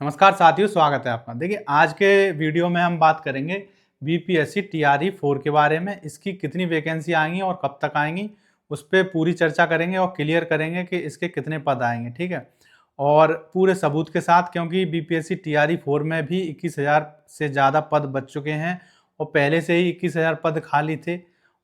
नमस्कार साथियों, स्वागत है आपका। देखिए, आज के वीडियो में हम बात करेंगे बीपीएससी टीआरई 4 के बारे में। इसकी कितनी वैकेंसी आएंगी और कब तक आएंगी, उस पर पूरी चर्चा करेंगे और क्लियर करेंगे कि इसके कितने पद आएंगे। ठीक है, और पूरे सबूत के साथ, क्योंकि बीपीएससी टीआरई 4 में भी 21,000 से ज़्यादा पद बच चुके हैं और पहले से ही 21,000 पद खाली थे।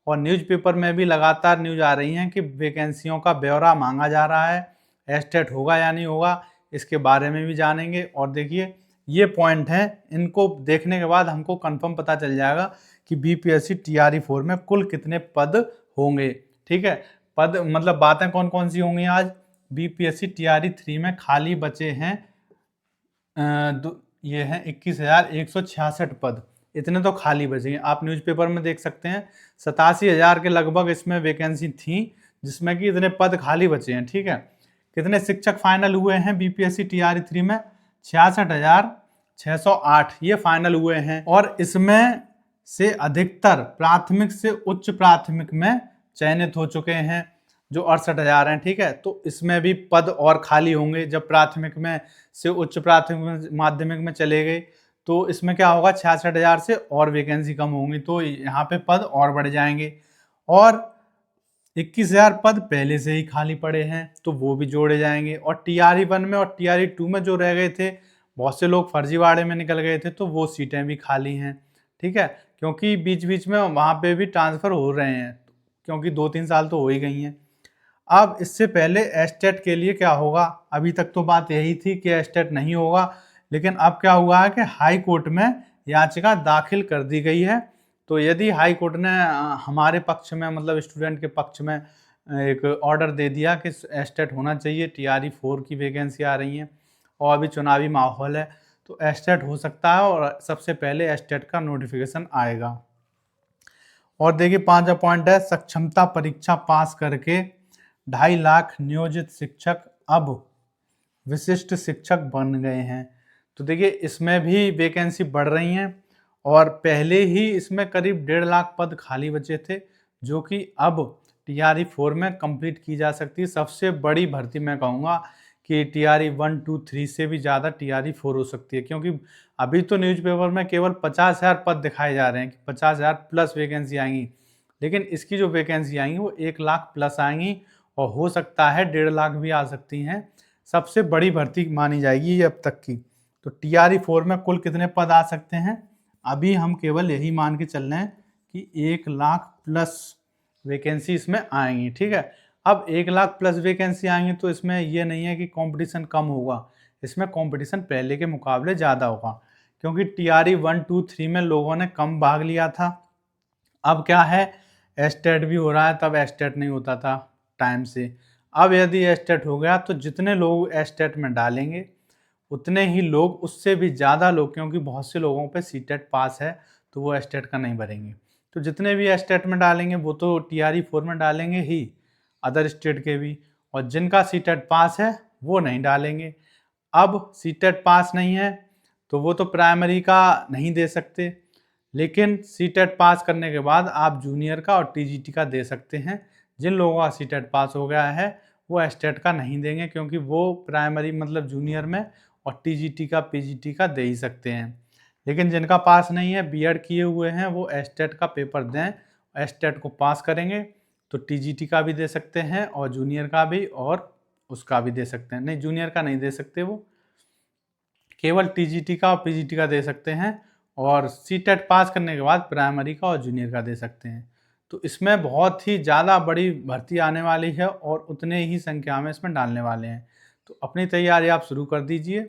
और न्यूज़पेपर में भी लगातार न्यूज़ आ रही हैं कि वैकेंसियों का ब्यौरा मांगा जा रहा है। एस्टेट होगा या नहीं होगा, इसके बारे में भी जानेंगे। और देखिए, ये पॉइंट हैं, इनको देखने के बाद हमको कंफर्म पता चल जाएगा कि बीपीएससी टीआरई 4 में कुल कितने पद होंगे। ठीक है, पद मतलब बातें कौन कौन सी होंगी आज। बीपीएससी टीआरई 3 में खाली बचे हैं ये हैं 21,166 पद। इतने तो खाली बचेंगे, आप न्यूज़पेपर में देख सकते हैं। 87,000 के लगभग इसमें वैकेंसी थी, जिसमें कि इतने पद खाली बचे हैं। ठीक है, कितने शिक्षक फाइनल हुए हैं बीपीएससी टीआरई 3 में? 66,608 ये फाइनल हुए हैं। और इसमें से अधिकतर प्राथमिक से उच्च प्राथमिक में चयनित हो चुके हैं, जो 68,000 हैं। ठीक है, तो इसमें भी पद और खाली होंगे। जब प्राथमिक में से उच्च प्राथमिक माध्यमिक में चले गए तो इसमें क्या होगा, 66,000 से और वैकेंसी कम होंगी, तो यहाँ पे पद और बढ़ जाएंगे। और 21,000 पद पहले से ही खाली पड़े हैं, तो वो भी जोड़े जाएंगे। और टीआरई 1 में और टीआरई 2 में जो रह गए थे, बहुत से लोग फर्जीवाड़े में निकल गए थे, तो वो सीटें भी खाली हैं। ठीक है, क्योंकि बीच बीच में वहाँ पे भी ट्रांसफ़र हो रहे हैं, क्योंकि 2-3 साल तो हो ही गई हैं। अब इससे पहले एस्टेट के लिए क्या होगा, अभी तक तो बात यही थी कि एस्टेट नहीं होगा, लेकिन अब क्या हुआ है कि हाई कोर्ट में याचिका दाखिल कर दी गई है। तो यदि हाई कोर्ट ने हमारे पक्ष में, मतलब स्टूडेंट के पक्ष में एक ऑर्डर दे दिया कि एस्टेट होना चाहिए, टीआरई 4 की वैकेंसी आ रही हैं और अभी चुनावी माहौल है, तो एस्टेट हो सकता है और सबसे पहले एस्टेट का नोटिफिकेशन आएगा। और देखिए, 5वां पॉइंट है, सक्षमता परीक्षा पास करके 2.5 लाख नियोजित शिक्षक अब विशिष्ट शिक्षक बन गए हैं। तो देखिए, इसमें भी वैकेंसी बढ़ रही हैं और पहले ही इसमें करीब 1.5 लाख पद खाली बचे थे, जो कि अब टीआरई 4 में कंप्लीट की जा सकती है। सबसे बड़ी भर्ती मैं कहूँगा कि टीआरई 1, 2, 3 से भी ज़्यादा टीआरई 4 हो सकती है, क्योंकि अभी तो न्यूज़पेपर में केवल 50,000 पद दिखाए जा रहे हैं कि 50,000 प्लस वैकेंसी आएंगी, लेकिन इसकी जो वैकेंसी आएंगी वो 1 लाख प्लस आएंगी और हो सकता है 1.5 लाख भी आ सकती हैं। सबसे बड़ी भर्ती मानी जाएगी ये अब तक की। तो टीआरई 4 में कुल कितने पद आ सकते हैं, अभी हम केवल यही मान के चल रहे हैं कि 1 लाख प्लस वैकेंसी इसमें आएंगी। ठीक है, अब 1 लाख प्लस वैकेंसी आएंगी तो इसमें ये नहीं है कि कंपटीशन कम होगा, इसमें कंपटीशन पहले के मुकाबले ज़्यादा होगा, क्योंकि टीआरई 1, 2, 3 में लोगों ने कम भाग लिया था। अब क्या है, एस्टेट भी हो रहा है, तब एस्टेट नहीं होता था टाइम से। अब यदि एस्टेट हो गया तो जितने लोग एस्टेट में डालेंगे उतने ही लोग, उससे भी ज़्यादा लोग, क्योंकि बहुत से लोगों पे सीटेट पास है तो वो एस्टेट का नहीं भरेंगे। तो जितने भी एस्टेट में डालेंगे वो तो टीआरई 4 में डालेंगे ही, अदर स्टेट के भी, और जिनका सीटेट पास है वो नहीं डालेंगे। अब सीटेट पास नहीं है तो वो तो प्राइमरी का नहीं दे सकते, लेकिन सीटेट पास करने के बाद आप जूनियर का और टीजीटी का दे सकते हैं। जिन लोगों का सीटेट पास हो गया है वो एस्टेट का नहीं देंगे, क्योंकि वो प्राइमरी मतलब जूनियर में और टीजीटी का पीजीटी का दे ही सकते हैं। लेकिन जिनका पास नहीं है, बीएड किए हुए हैं, वो एस्टेट का पेपर दें, एस्टेट को पास करेंगे तो टीजीटी का भी दे सकते हैं और जूनियर का भी, और उसका भी दे सकते हैं। नहीं, जूनियर का नहीं दे सकते, वो केवल टीजीटी का और पीजीटी का दे सकते हैं, और सीटेट पास करने के बाद प्राइमरी का और जूनियर का दे सकते हैं। तो इसमें बहुत ही ज़्यादा बड़ी भर्ती आने वाली है और उतने ही संख्या में इसमें डालने वाले हैं। तो अपनी तैयारी आप शुरू कर दीजिए।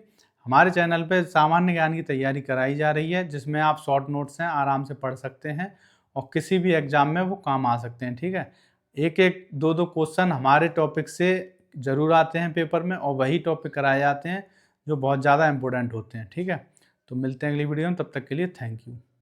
हमारे चैनल पे सामान्य ज्ञान की तैयारी कराई जा रही है, जिसमें आप शॉर्ट नोट्स हैं, आराम से पढ़ सकते हैं और किसी भी एग्ज़ाम में वो काम आ सकते हैं। ठीक है, एक एक दो दो क्वेश्चन हमारे टॉपिक से ज़रूर आते हैं पेपर में, और वही टॉपिक कराए जाते हैं जो बहुत ज़्यादा इंपॉर्टेंट होते हैं। ठीक है, तो मिलते हैं अगली वीडियो में, तब तक के लिए थैंक यू।